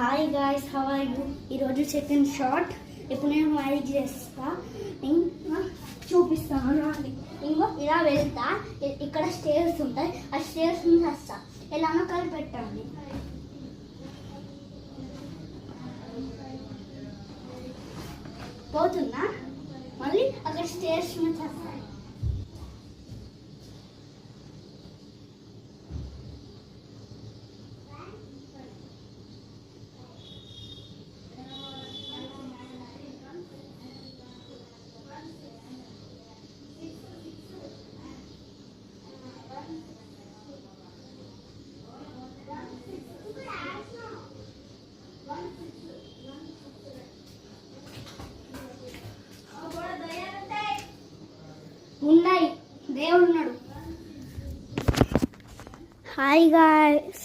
Hi guys, how are you? ఈరోజు second shot. ఇప్పుడు నేను మ్యారేజ్ చేస్తా, చూపిస్తాను. ఇంకో ఇలా వెళ్తా, ఇక్కడ స్టేర్స్ ఉంటాయి, ఆ స్టేర్స్ నుంచి వస్తా. ఎలానో కలిపి పెట్టండి. పోతున్నా, మళ్ళీ అక్కడ స్టేర్స్ నుంచి వస్తాయి. ఉన్నాయి, దేవుడు ఉన్నాడు. Hi guys,